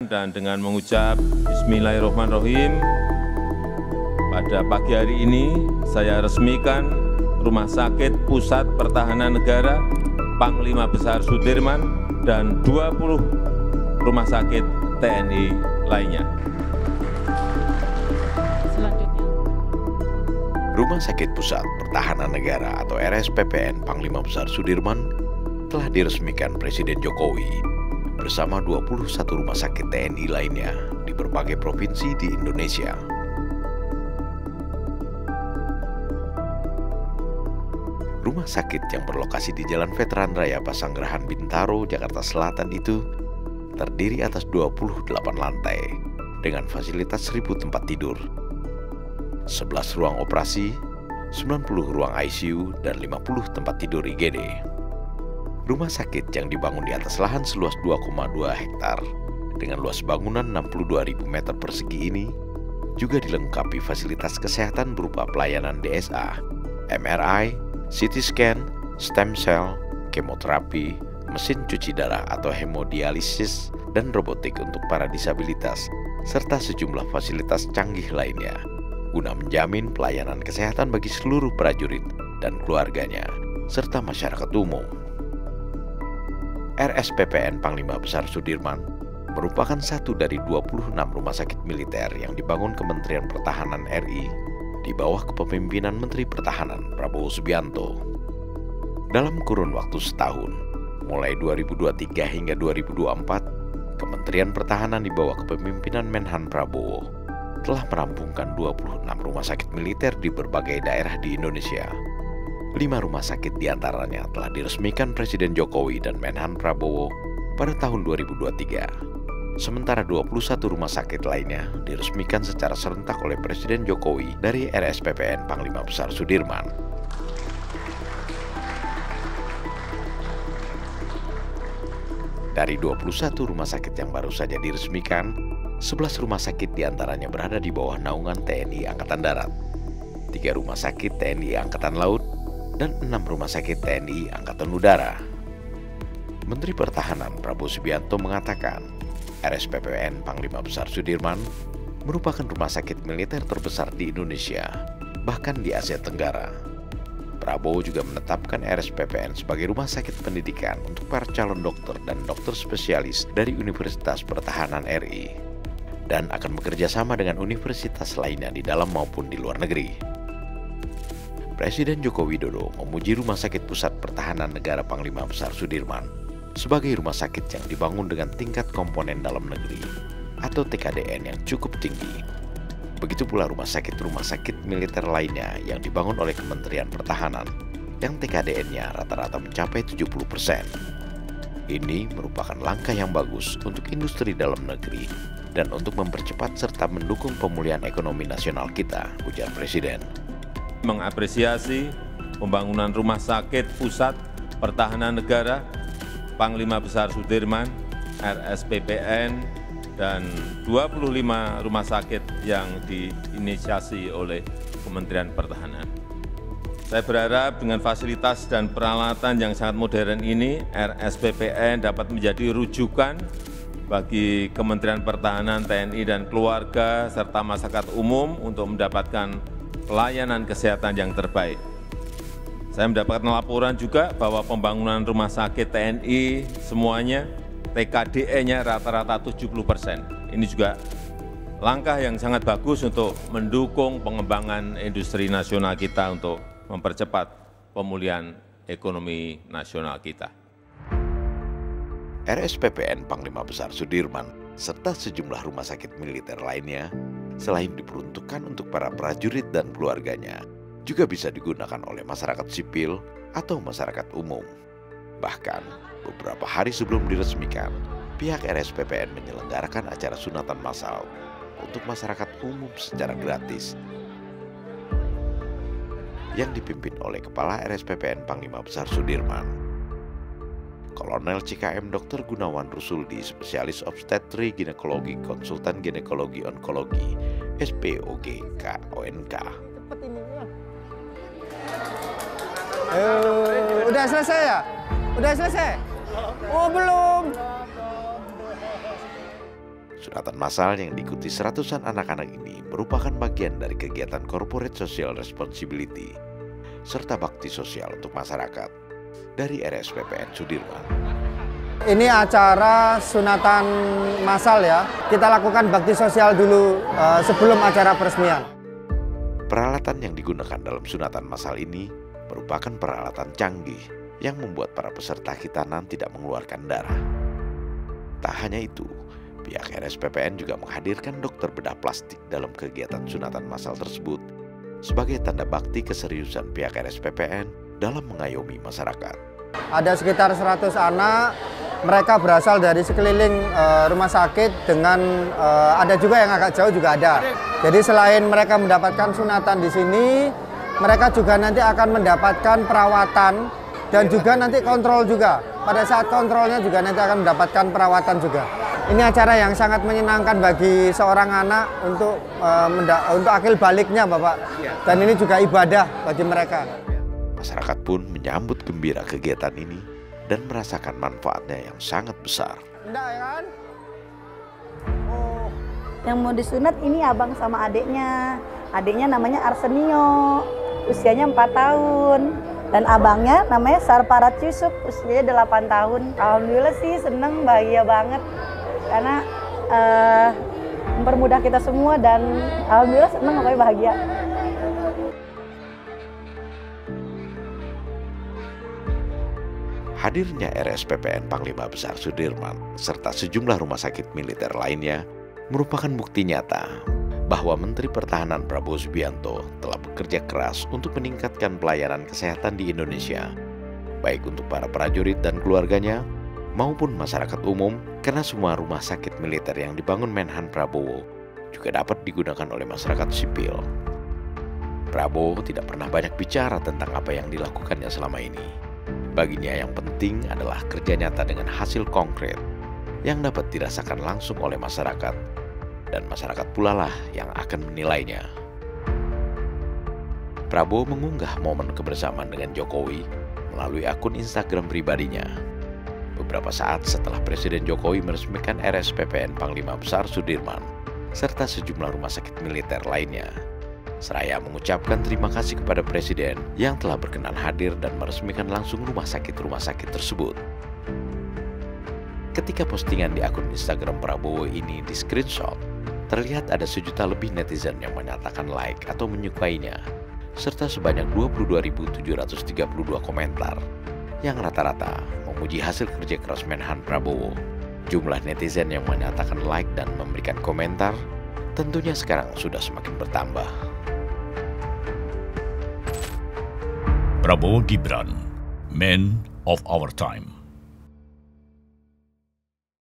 Dan dengan mengucap Bismillahirrahmanirrahim, pada pagi hari ini saya resmikan Rumah Sakit Pusat Pertahanan Negara Panglima Besar Sudirman dan 20 rumah sakit TNI lainnya. Selanjutnya, Rumah Sakit Pusat Pertahanan Negara atau RSPPN Panglima Besar Sudirman telah diresmikan Presiden Jokowi bersama 21 rumah sakit TNI lainnya di berbagai provinsi di Indonesia. Rumah sakit yang berlokasi di Jalan Veteran Raya Pasanggerahan Bintaro, Jakarta Selatan itu terdiri atas 28 lantai dengan fasilitas 1.000 tempat tidur, 11 ruang operasi, 90 ruang ICU, dan 50 tempat tidur IGD. Rumah sakit yang dibangun di atas lahan seluas 2,2 hektar dengan luas bangunan 62.000 meter persegi ini juga dilengkapi fasilitas kesehatan berupa pelayanan DSA, MRI, CT scan, stem cell, kemoterapi, mesin cuci darah atau hemodialisis, dan robotik untuk para disabilitas, serta sejumlah fasilitas canggih lainnya, guna menjamin pelayanan kesehatan bagi seluruh prajurit dan keluarganya, serta masyarakat umum. RSPPN Panglima Besar Sudirman merupakan satu dari 26 rumah sakit militer yang dibangun Kementerian Pertahanan RI di bawah kepemimpinan Menteri Pertahanan Prabowo Subianto. Dalam kurun waktu setahun, mulai 2023 hingga 2024, Kementerian Pertahanan di bawah kepemimpinan Menhan Prabowo telah merampungkan 26 rumah sakit militer di berbagai daerah di Indonesia. 5 rumah sakit diantaranya telah diresmikan Presiden Jokowi dan Menhan Prabowo pada tahun 2023. Sementara 21 rumah sakit lainnya diresmikan secara serentak oleh Presiden Jokowi dari RSPPN Panglima Besar Sudirman. Dari 21 rumah sakit yang baru saja diresmikan, 11 rumah sakit diantaranya berada di bawah naungan TNI Angkatan Darat, 3 rumah sakit TNI Angkatan Laut, dan 6 rumah sakit TNI Angkatan Udara. Menteri Pertahanan Prabowo Subianto mengatakan, RSPPN Panglima Besar Sudirman merupakan rumah sakit militer terbesar di Indonesia, bahkan di Asia Tenggara. Prabowo juga menetapkan RSPPN sebagai rumah sakit pendidikan untuk para calon dokter dan dokter spesialis dari Universitas Pertahanan RI, dan akan bekerja sama dengan universitas lainnya di dalam maupun di luar negeri. Presiden Joko Widodo memuji Rumah Sakit Pusat Pertahanan Negara Panglima Besar Sudirman sebagai rumah sakit yang dibangun dengan tingkat komponen dalam negeri atau TKDN yang cukup tinggi. Begitu pula rumah sakit militer lainnya yang dibangun oleh Kementerian Pertahanan yang TKDN-nya rata-rata mencapai 70%. Ini merupakan langkah yang bagus untuk industri dalam negeri dan untuk mempercepat serta mendukung pemulihan ekonomi nasional kita, ujar Presiden. Mengapresiasi pembangunan Rumah Sakit Pusat Pertahanan Negara Panglima Besar Sudirman, RSPPN, dan 25 rumah sakit yang diinisiasi oleh Kementerian Pertahanan. Saya berharap dengan fasilitas dan peralatan yang sangat modern ini, RSPPN dapat menjadi rujukan bagi Kementerian Pertahanan, TNI, dan keluarga, serta masyarakat umum untuk mendapatkan pelayanan kesehatan yang terbaik. Saya mendapatkan laporan juga bahwa pembangunan rumah sakit TNI semuanya TKDE-nya rata-rata 70%. Ini juga langkah yang sangat bagus untuk mendukung pengembangan industri nasional kita untuk mempercepat pemulihan ekonomi nasional kita. RSPPN Panglima Besar Sudirman serta sejumlah rumah sakit militer lainnya selain diperuntukkan untuk para prajurit dan keluarganya, juga bisa digunakan oleh masyarakat sipil atau masyarakat umum. Bahkan, beberapa hari sebelum diresmikan, pihak RSPPN menyelenggarakan acara sunatan massal untuk masyarakat umum secara gratis yang dipimpin oleh Kepala RSPPN Panglima Besar Sudirman, Kolonel CKM Dr. Gunawan Rusuldi, spesialis obstetri ginekologi, konsultan ginekologi onkologi, SPOG-KONK. Udah selesai ya? Udah selesai? Oh belum. Sunatan massal yang diikuti seratusan anak-anak ini merupakan bagian dari kegiatan Corporate Social Responsibility serta bakti sosial untuk masyarakat dari RSPPN Sudirman. Ini acara sunatan massal ya. Kita lakukan bakti sosial dulu sebelum acara peresmian. Peralatan yang digunakan dalam sunatan massal ini merupakan peralatan canggih yang membuat para peserta khitanan tidak mengeluarkan darah. Tak hanya itu, pihak RSPPN juga menghadirkan dokter bedah plastik dalam kegiatan sunatan massal tersebut sebagai tanda bakti keseriusan pihak RSPPN dalam mengayomi masyarakat. Ada sekitar 100 anak, mereka berasal dari sekeliling rumah sakit dengan ada juga yang agak jauh juga ada. Jadi selain mereka mendapatkan sunatan di sini, mereka juga nanti akan mendapatkan perawatan dan juga nanti kontrol juga. Pada saat kontrolnya juga nanti akan mendapatkan perawatan juga. Ini acara yang sangat menyenangkan bagi seorang anak untuk akil baliknya, Bapak. Dan ini juga ibadah bagi mereka. Masyarakat pun menyambut gembira kegiatan ini dan merasakan manfaatnya yang sangat besar. Enggak ya kan? Yang mau disunat ini abang sama adiknya. Adiknya namanya Arsenio, usianya 4 tahun. Dan abangnya namanya Sarparat Yusuf, usianya 8 tahun. Alhamdulillah sih seneng, bahagia banget. Karena mempermudah kita semua dan alhamdulillah seneng, pokoknya bahagia. Hadirnya RSPPN Panglima Besar Sudirman serta sejumlah rumah sakit militer lainnya merupakan bukti nyata bahwa Menteri Pertahanan Prabowo Subianto telah bekerja keras untuk meningkatkan pelayanan kesehatan di Indonesia, baik untuk para prajurit dan keluarganya maupun masyarakat umum, karena semua rumah sakit militer yang dibangun Menhan Prabowo juga dapat digunakan oleh masyarakat sipil. Prabowo tidak pernah banyak bicara tentang apa yang dilakukannya selama ini. Baginya yang penting adalah kerja nyata dengan hasil konkret yang dapat dirasakan langsung oleh masyarakat, dan masyarakat pula lah yang akan menilainya. Prabowo mengunggah momen kebersamaan dengan Jokowi melalui akun Instagram pribadinya beberapa saat setelah Presiden Jokowi meresmikan RSPPN Panglima Besar Sudirman serta sejumlah rumah sakit militer lainnya, seraya mengucapkan terima kasih kepada Presiden yang telah berkenan hadir dan meresmikan langsung rumah sakit tersebut. Ketika postingan di akun Instagram Prabowo ini di screenshot, terlihat ada 1 juta lebih netizen yang menyatakan like atau menyukainya, serta sebanyak 22.732 komentar yang rata-rata memuji hasil kerja keras Menhan Prabowo. Jumlah netizen yang menyatakan like dan memberikan komentar tentunya sekarang sudah semakin bertambah. Prabowo Gibran, Man of Our Time.